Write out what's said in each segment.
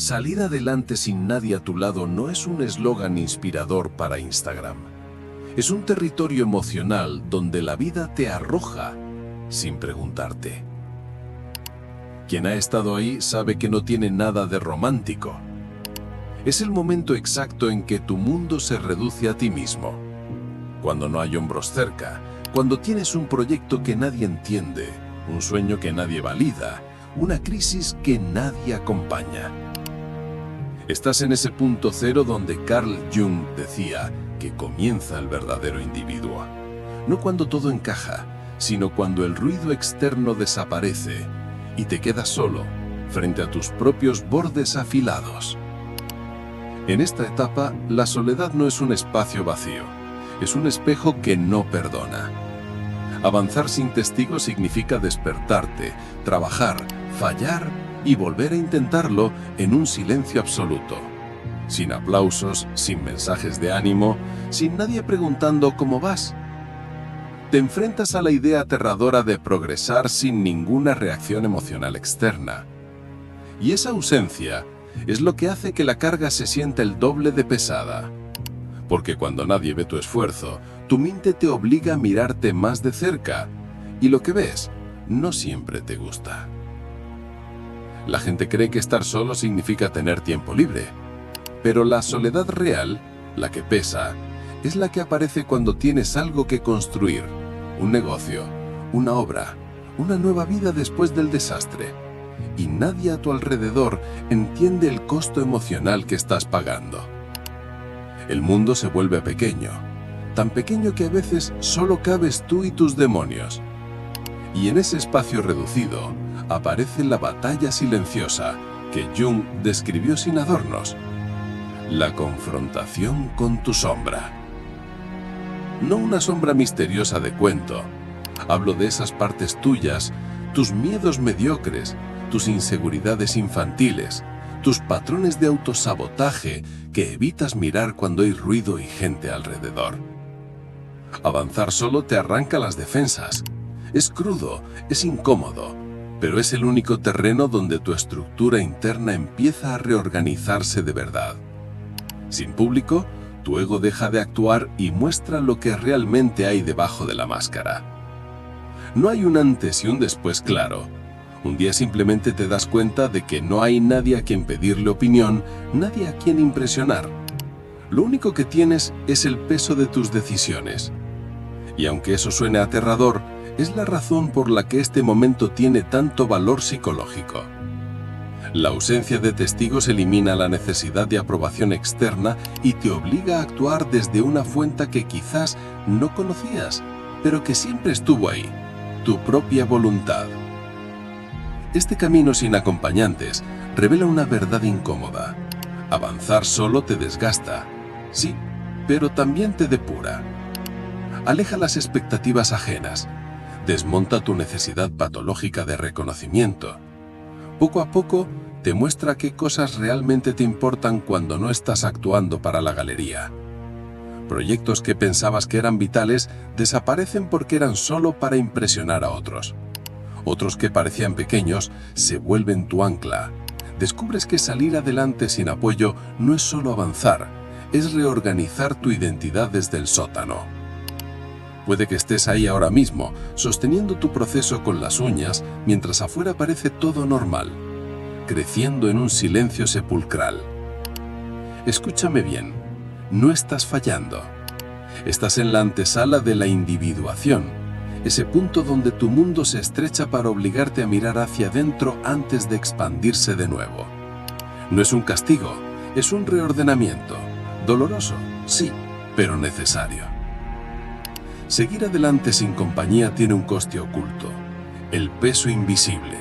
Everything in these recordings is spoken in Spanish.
Salir adelante sin nadie a tu lado no es un eslogan inspirador para Instagram. Es un territorio emocional donde la vida te arroja sin preguntarte. Quien ha estado ahí sabe que no tiene nada de romántico. Es el momento exacto en que tu mundo se reduce a ti mismo. Cuando no hay hombros cerca, cuando tienes un proyecto que nadie entiende, un sueño que nadie valida, una crisis que nadie acompaña. Estás en ese punto cero donde Carl Jung decía que comienza el verdadero individuo. No cuando todo encaja, sino cuando el ruido externo desaparece y te quedas solo frente a tus propios bordes afilados. En esta etapa, la soledad no es un espacio vacío, es un espejo que no perdona. Avanzar sin testigos significa despertarte, trabajar, fallar y volver a intentarlo en un silencio absoluto. Sin aplausos, sin mensajes de ánimo, sin nadie preguntando cómo vas. Te enfrentas a la idea aterradora de progresar sin ninguna reacción emocional externa. Y esa ausencia es lo que hace que la carga se sienta el doble de pesada. Porque cuando nadie ve tu esfuerzo, tu mente te obliga a mirarte más de cerca, y lo que ves no siempre te gusta. La gente cree que estar solo significa tener tiempo libre, pero la soledad real, la que pesa, es la que aparece cuando tienes algo que construir, un negocio, una obra, una nueva vida después del desastre, y nadie a tu alrededor entiende el costo emocional que estás pagando. El mundo se vuelve pequeño, tan pequeño que a veces solo cabes tú y tus demonios. Y en ese espacio reducido aparece la batalla silenciosa que Jung describió sin adornos: la confrontación con tu sombra. No una sombra misteriosa de cuento. Hablo de esas partes tuyas, tus miedos mediocres, tus inseguridades infantiles, tus patrones de autosabotaje que evitas mirar cuando hay ruido y gente alrededor. Avanzar solo te arranca las defensas. Es crudo, es incómodo, pero es el único terreno donde tu estructura interna empieza a reorganizarse de verdad. Sin público, tu ego deja de actuar y muestra lo que realmente hay debajo de la máscara. No hay un antes y un después claro. Un día simplemente te das cuenta de que no hay nadie a quien pedirle opinión, nadie a quien impresionar. Lo único que tienes es el peso de tus decisiones. Y aunque eso suene aterrador, es la razón por la que este momento tiene tanto valor psicológico. La ausencia de testigos elimina la necesidad de aprobación externa y te obliga a actuar desde una fuente que quizás no conocías, pero que siempre estuvo ahí, tu propia voluntad. Este camino sin acompañantes revela una verdad incómoda. Avanzar solo te desgasta, sí, pero también te depura. Aleja las expectativas ajenas, desmonta tu necesidad patológica de reconocimiento. Poco a poco te muestra qué cosas realmente te importan cuando no estás actuando para la galería. Proyectos que pensabas que eran vitales desaparecen porque eran solo para impresionar a otros. Otros que parecían pequeños se vuelven tu ancla. Descubres que salir adelante sin apoyo no es solo avanzar, es reorganizar tu identidad desde el sótano. Puede que estés ahí ahora mismo, sosteniendo tu proceso con las uñas, mientras afuera parece todo normal, creciendo en un silencio sepulcral. Escúchame bien, no estás fallando. Estás en la antesala de la individuación, ese punto donde tu mundo se estrecha para obligarte a mirar hacia adentro antes de expandirse de nuevo. No es un castigo, es un reordenamiento. Doloroso, sí, pero necesario. Seguir adelante sin compañía tiene un coste oculto, el peso invisible.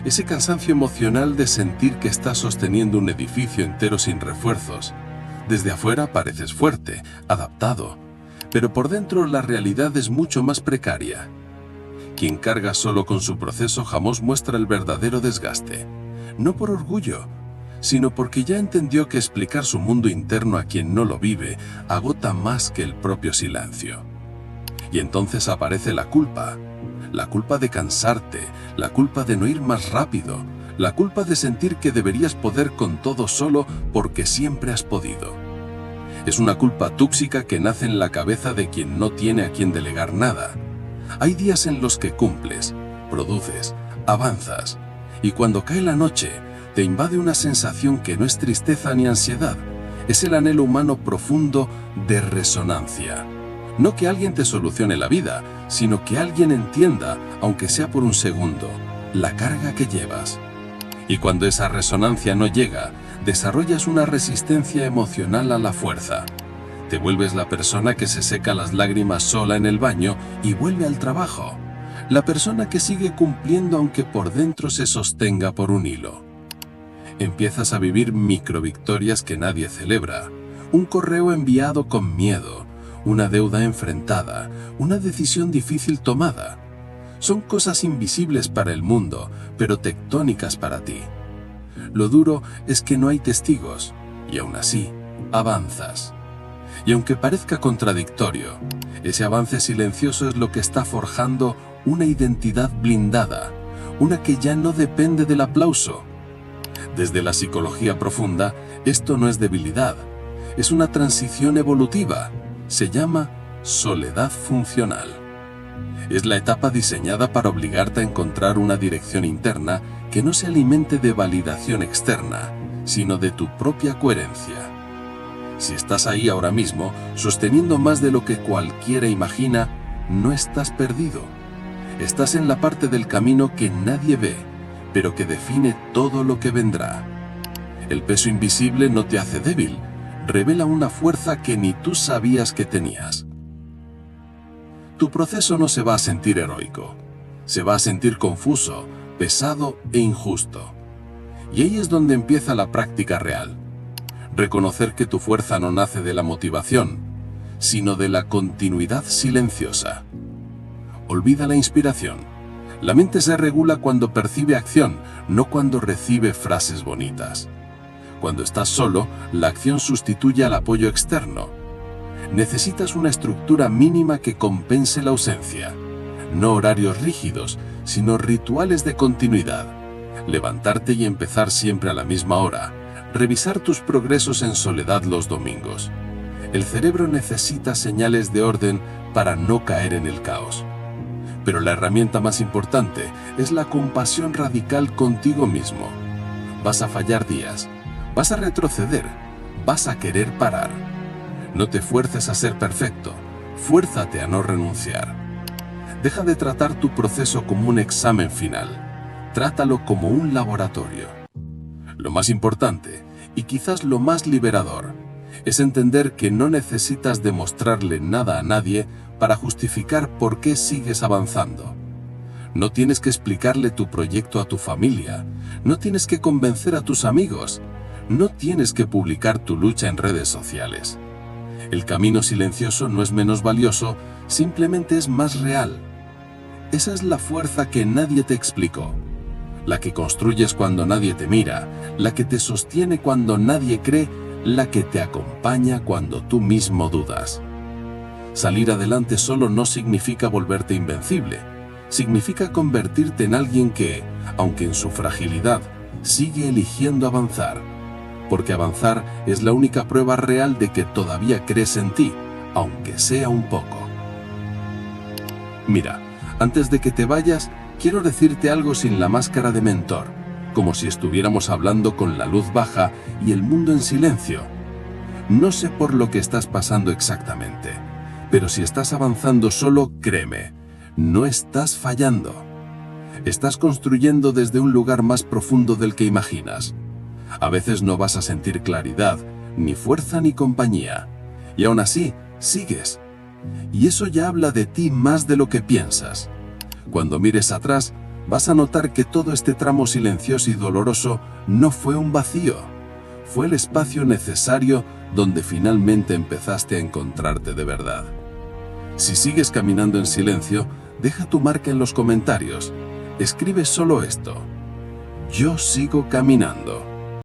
Ese cansancio emocional de sentir que estás sosteniendo un edificio entero sin refuerzos. Desde afuera pareces fuerte, adaptado, pero por dentro la realidad es mucho más precaria. Quien carga solo con su proceso jamás muestra el verdadero desgaste, no por orgullo, sino porque ya entendió que explicar su mundo interno a quien no lo vive agota más que el propio silencio. Y entonces aparece la culpa de cansarte, la culpa de no ir más rápido, La culpa de sentir que deberías poder con todo solo porque siempre has podido. Es una culpa tóxica que nace en la cabeza de quien no tiene a quien delegar nada. Hay días en los que cumples, produces, avanzas, y cuando cae la noche, te invade una sensación que no es tristeza ni ansiedad, es el anhelo humano profundo de resonancia. No que alguien te solucione la vida, sino que alguien entienda, aunque sea por un segundo, la carga que llevas. Y cuando esa resonancia no llega, desarrollas una resistencia emocional a la fuerza. Te vuelves la persona que se seca las lágrimas sola en el baño y vuelve al trabajo. La persona que sigue cumpliendo aunque por dentro se sostenga por un hilo. Empiezas a vivir microvictorias que nadie celebra. Un correo enviado con miedo, una deuda enfrentada, una decisión difícil tomada. Son cosas invisibles para el mundo, pero tectónicas para ti. Lo duro es que no hay testigos, y aún así, avanzas. Y aunque parezca contradictorio, ese avance silencioso es lo que está forjando una identidad blindada, una que ya no depende del aplauso. Desde la psicología profunda, esto no es debilidad, es una transición evolutiva. Se llama soledad funcional. Es la etapa diseñada para obligarte a encontrar una dirección interna que no se alimente de validación externa, sino de tu propia coherencia. Si estás ahí ahora mismo, sosteniendo más de lo que cualquiera imagina, no estás perdido. Estás en la parte del camino que nadie ve, pero que define todo lo que vendrá. El peso invisible no te hace débil, revela una fuerza que ni tú sabías que tenías. Tu proceso no se va a sentir heroico, se va a sentir confuso, pesado e injusto. Y ahí es donde empieza la práctica real. Reconocer que tu fuerza no nace de la motivación, sino de la continuidad silenciosa. Olvida la inspiración. La mente se regula cuando percibe acción, no cuando recibe frases bonitas. Cuando estás solo, la acción sustituye al apoyo externo. Necesitas una estructura mínima que compense la ausencia. No horarios rígidos, sino rituales de continuidad. Levantarte y empezar siempre a la misma hora. Revisar tus progresos en soledad los domingos. El cerebro necesita señales de orden para no caer en el caos. Pero la herramienta más importante es la compasión radical contigo mismo. Vas a fallar días, vas a retroceder, vas a querer parar. No te fuerces a ser perfecto, fuérzate a no renunciar. Deja de tratar tu proceso como un examen final, trátalo como un laboratorio. Lo más importante, y quizás lo más liberador, es entender que no necesitas demostrarle nada a nadie para justificar por qué sigues avanzando. No tienes que explicarle tu proyecto a tu familia, no tienes que convencer a tus amigos, no tienes que publicar tu lucha en redes sociales. El camino silencioso no es menos valioso, simplemente es más real. Esa es la fuerza que nadie te explicó, la que construyes cuando nadie te mira, la que te sostiene cuando nadie cree, la que te acompaña cuando tú mismo dudas. Salir adelante solo no significa volverte invencible, significa convertirte en alguien que, aunque en su fragilidad, sigue eligiendo avanzar, porque avanzar es la única prueba real de que todavía crees en ti, aunque sea un poco. Mira, antes de que te vayas, quiero decirte algo sin la máscara de mentor, como si estuviéramos hablando con la luz baja y el mundo en silencio. No sé por lo que estás pasando exactamente, pero si estás avanzando solo, créeme, no estás fallando. Estás construyendo desde un lugar más profundo del que imaginas. A veces no vas a sentir claridad, ni fuerza ni compañía, y aún así, sigues. Y eso ya habla de ti más de lo que piensas. Cuando mires atrás, vas a notar que todo este tramo silencioso y doloroso no fue un vacío. Fue el espacio necesario donde finalmente empezaste a encontrarte de verdad. Si sigues caminando en silencio, deja tu marca en los comentarios. Escribe solo esto: yo sigo caminando.